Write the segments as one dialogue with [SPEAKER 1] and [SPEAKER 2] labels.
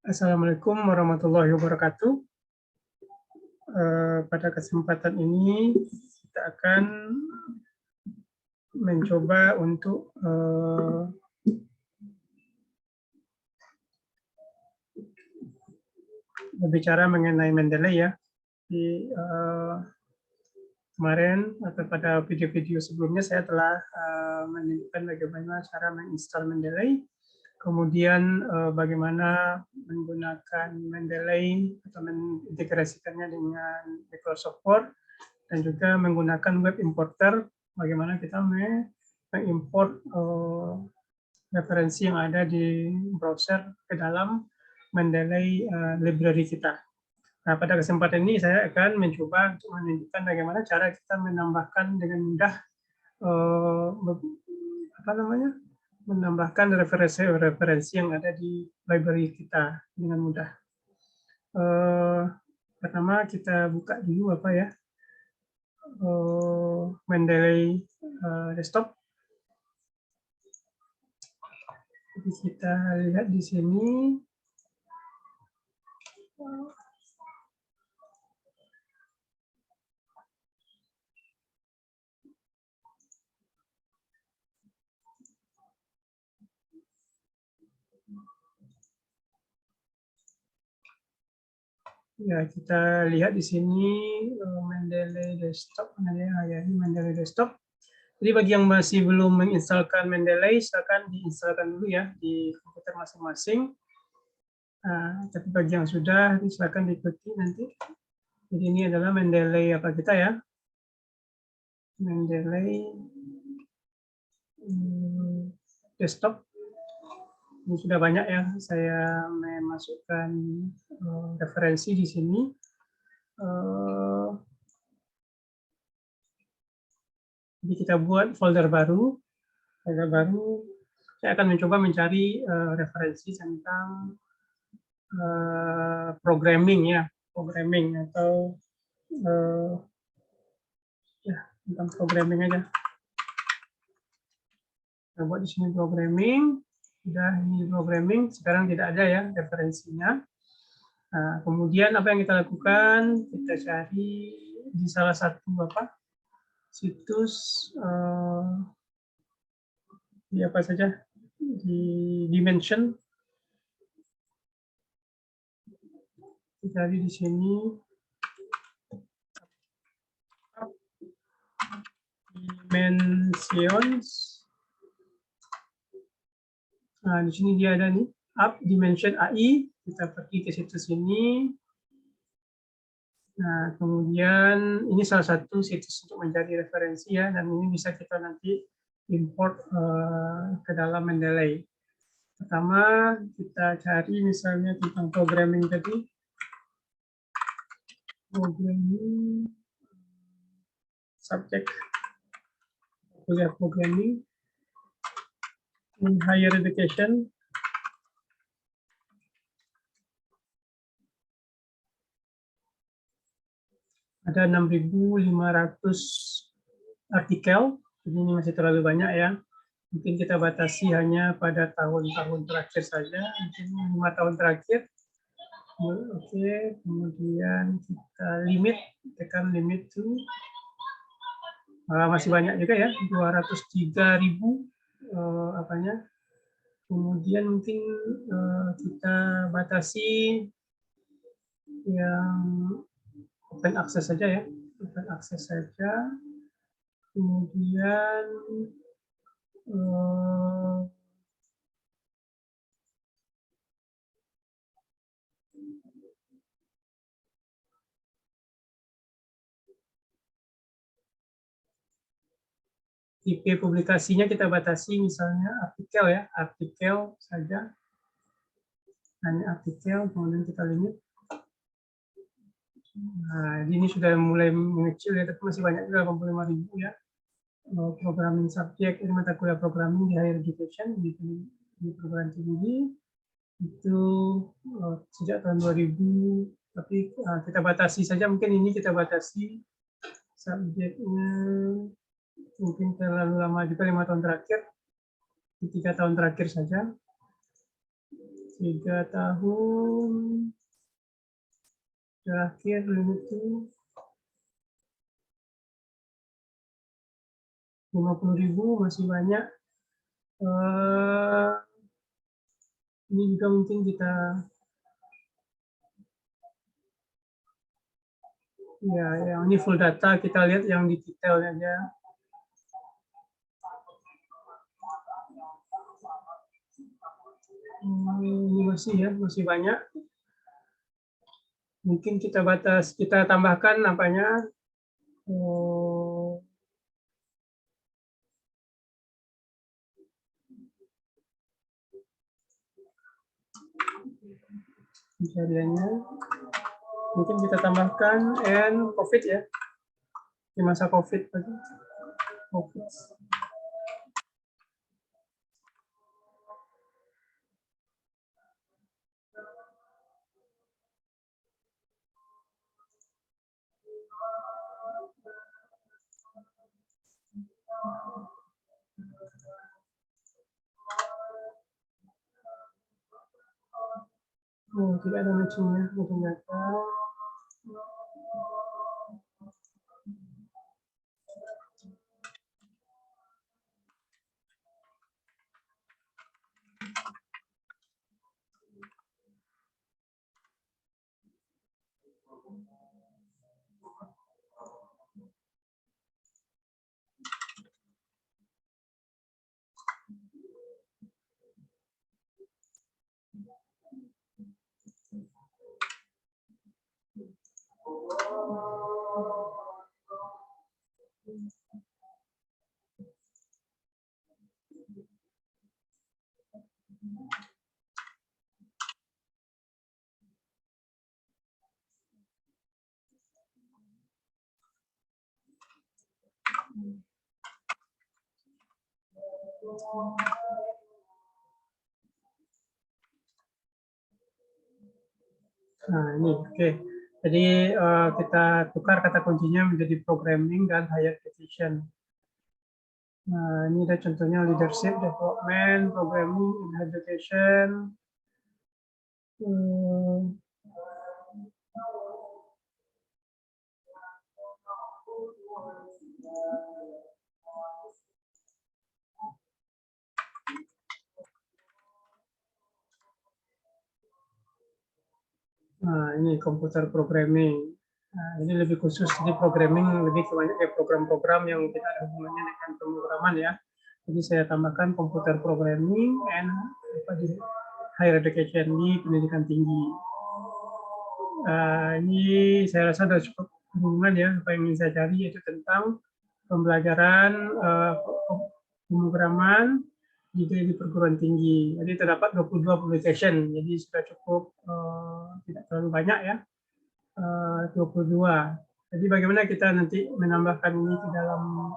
[SPEAKER 1] Assalamualaikum warahmatullahi wabarakatuh. Pada kesempatan ini kita akan mencoba untuk berbicara mengenai Mendeley ya. Di kemarin atau pada video-video sebelumnya saya telah menunjukkan bagaimana cara menginstal Mendeley, kemudian bagaimana menggunakan Mendeley atau mengintegrasikannya dengan Microsoft Word, dan juga menggunakan web importer, bagaimana kita mengimport referensi yang ada di browser ke dalam Mendeley library kita. Nah, pada kesempatan ini saya akan mencoba untuk menunjukkan bagaimana cara kita menambahkan dengan mudah menambahkan referensi yang ada di library kita dengan mudah. Pertama kita buka dulu Mendeley desktop. Jadi kita lihat di sini. Ya, kita lihat di sini Mendeley desktop, ini Mendeley desktop. Jadi bagi yang masih belum menginstalkan Mendeley, silakan diinstalkan dulu ya di komputer masing-masing. Tapi bagi yang sudah, silakan diikuti nanti. Jadi ini adalah Mendeley apa kita ya? Mendeley desktop. Ini sudah banyak ya, saya memasukkan referensi di sini. Jadi kita buat folder baru. Saya akan mencoba mencari referensi tentang programming ya, atau tentang programming aja. Kita buat di sini programming. Sudah ini programming, sekarang tidak ada ya referensinya. Nah, kemudian apa yang kita lakukan? Kita cari di salah satu situs di apa saja, di Dimension. Kita cari di sini Dimensions. Nah, di sini dia ada nih, Up Dimension AI. Kita pergi ke situs ini. Nah, kemudian ini salah satu situs untuk mencari referensi ya, dan ini bisa kita nanti import ke dalam Mendeley. Pertama, kita cari misalnya tentang programming tadi. Programming, subject, kuliah programming, in higher education. Ada 6.500 artikel, jadi ini masih terlalu banyak ya. Mungkin kita batasi hanya pada tahun-tahun terakhir saja, mungkin 5 tahun terakhir. Oke, kemudian kita tekan limit to, masih banyak juga ya, 203.000 Kemudian mungkin kita batasi yang open access saja ya, open access saja. Kemudian tipe publikasinya kita batasi misalnya artikel ya, artikel saja, hanya artikel, kemudian kita limit. Nah, ini sudah mulai mengecil ya, tapi masih banyak juga, 85.000 ya. Programming subject, ini mata kuliah programming di higher education, di perguruan tinggi, itu sejak tahun 2000, tapi kita batasi saja, mungkin ini kita batasi subjeknya, mungkin terlalu lama juga, 5 tahun terakhir, di 3 tahun terakhir saja. 3 tahun terakhir itu 50.000 masih banyak. Ini juga mungkin kita ya, yang ini full data, kita lihat yang di detailnya aja. Ini masih banyak. Mungkin kita tambahkan apanya, pencariannya. Mungkin kita tambahkan COVID ya, di masa COVID tadi. COVID. Oh, tidak ada matching-nya ternyata. Nah, ini oke. Jadi kita tukar kata kuncinya menjadi programming dan higher education. Nah, ini ada contohnya leadership, development, programming, and higher education. Nah, ini komputer programming. Nah, ini lebih khusus, jadi programming lebih banyak kayak program-program yang tidak ada hubungannya dengan pemrograman ya. Jadi saya tambahkan komputer programming and higher education di pendidikan tinggi. Ini saya rasa sudah cukup hubungan ya, apa yang ingin saya cari yaitu tentang pembelajaran pemrograman di perguruan tinggi. Jadi terdapat 22 publication, jadi sudah cukup tidak terlalu banyak ya, 22. Jadi bagaimana kita nanti menambahkan ini ke dalam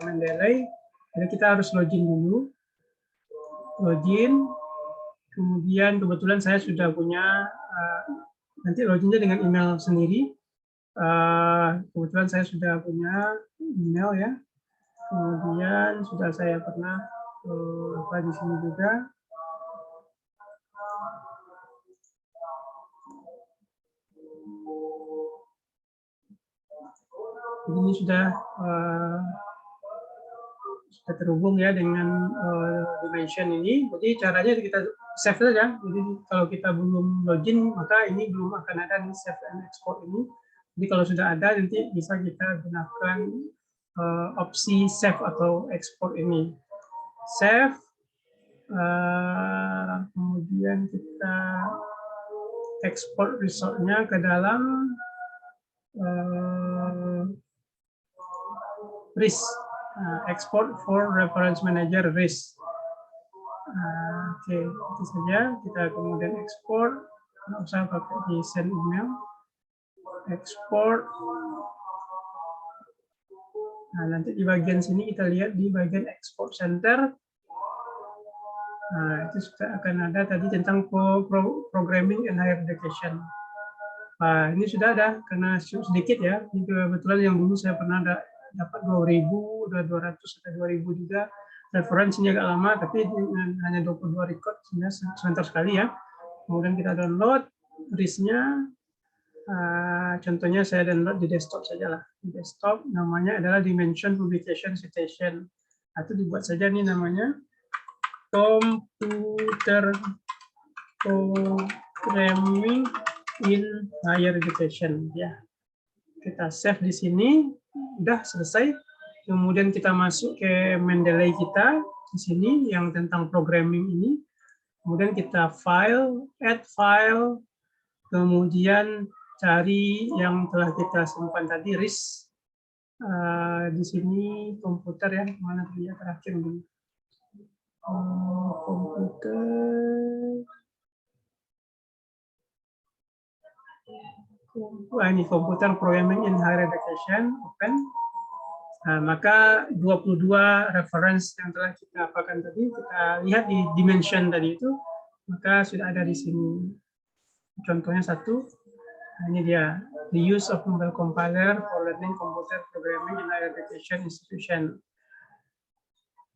[SPEAKER 1] Mendeley? Jadi kita harus login dulu, kemudian kebetulan saya sudah punya, nanti loginnya dengan email sendiri. Kebetulan saya sudah punya email ya. Kemudian sudah saya pernah di sini juga. Jadi ini sudah terhubung ya dengan Dimension ini. Jadi caranya kita save saja. Jadi kalau kita belum login maka ini belum akan ada di save and export ini. Jadi kalau sudah ada nanti bisa kita gunakan opsi save atau export ini. Save, kemudian kita export resultnya ke dalam RIS, export for reference manager RIS. Oke, itu saja. Kita kemudian export, nggak usah pakai di send email. Export. Nah, nanti di bagian sini kita lihat di bagian export center. Nah, itu sudah akan ada tadi tentang programming and higher education. Nah, ini sudah ada karena sedikit ya. Ini kebetulan yang dulu saya pernah dapat 2.000, udah 200 atau 2.000 juga. Referensinya agak lama, tapi hanya 22 record sebentar sekali ya. Kemudian kita download RIS-nya. Contohnya saya download di desktop saja lah. Di desktop namanya adalah Dimension Publication Citation. Itu dibuat saja nih namanya Computer Programming in Higher Education. Ya, kita save di sini. Udah selesai. Kemudian kita masuk ke Mendeley kita di sini yang tentang programming ini. Kemudian kita add file, kemudian cari yang telah kita simpan tadi, RIS. Di sini komputer ya, mana dia terakhir ini. Komputer. Ini komputer programming in higher education, open. Maka 22 reference yang telah kita apakan tadi, kita lihat di dimension tadi itu, maka sudah ada di sini. Contohnya satu. Ini dia, the use of mobile compiler for learning computer programming in higher education institution.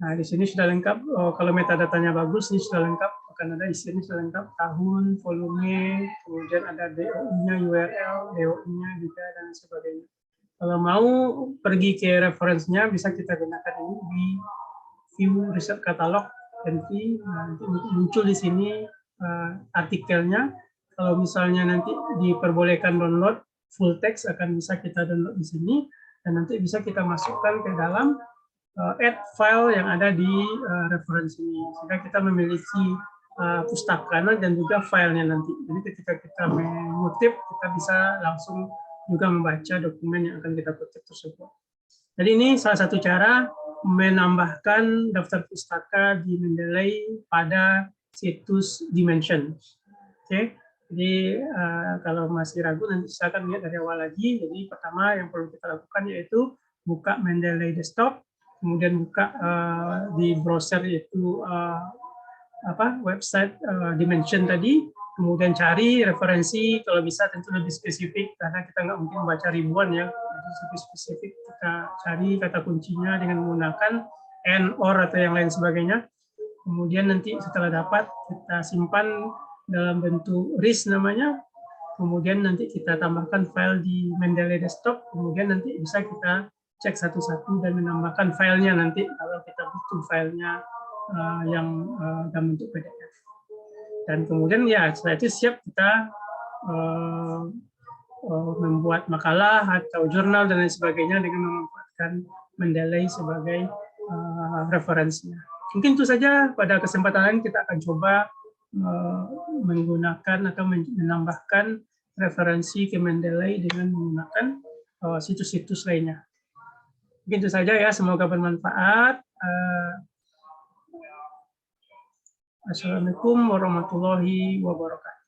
[SPEAKER 1] Nah, di sini sudah lengkap. Kalau metadatanya bagus, ini sudah lengkap. Akan ada isinya sudah lengkap, tahun, volume, kemudian ada DOI-nya, URL, DOI-nya juga, dan sebagainya. Kalau mau pergi ke referensinya, bisa kita gunakan ini di view research catalog, nanti muncul di sini artikelnya. Kalau misalnya nanti diperbolehkan download full text, akan bisa kita download di sini, dan nanti bisa kita masukkan ke dalam add file yang ada di referensi ini, sehingga kita memiliki pustakanya dan juga filenya nanti. Jadi ketika kita mengutip, kita bisa langsung juga membaca dokumen yang akan kita kutip tersebut. Jadi ini salah satu cara menambahkan daftar pustaka di Mendeley pada situs Dimension. Oke. Jadi kalau masih ragu, nanti saya akan lihat dari awal lagi. Jadi pertama yang perlu kita lakukan yaitu buka Mendeley desktop, kemudian buka di browser yaitu website Dimension tadi, kemudian cari referensi, kalau bisa tentu lebih spesifik karena kita nggak mungkin membaca ribuan ya. Jadi lebih spesifik kita cari kata kuncinya dengan menggunakan and, or atau yang lain sebagainya. Kemudian nanti setelah dapat kita simpan dalam bentuk RIS namanya, kemudian nanti kita tambahkan file di Mendeley desktop, kemudian nanti bisa kita cek satu-satu dan menambahkan filenya nanti kalau kita butuh filenya yang dalam bentuk PDF. Dan kemudian ya setelah itu siap kita membuat makalah atau jurnal dan lain sebagainya dengan memanfaatkan Mendeley sebagai referensinya. Mungkin itu saja. Pada kesempatan lain kita akan coba menggunakan atau menambahkan referensi ke Mendeley dengan menggunakan situs-situs lainnya. Mungkin itu saja ya, semoga bermanfaat. Assalamualaikum warahmatullahi wabarakatuh.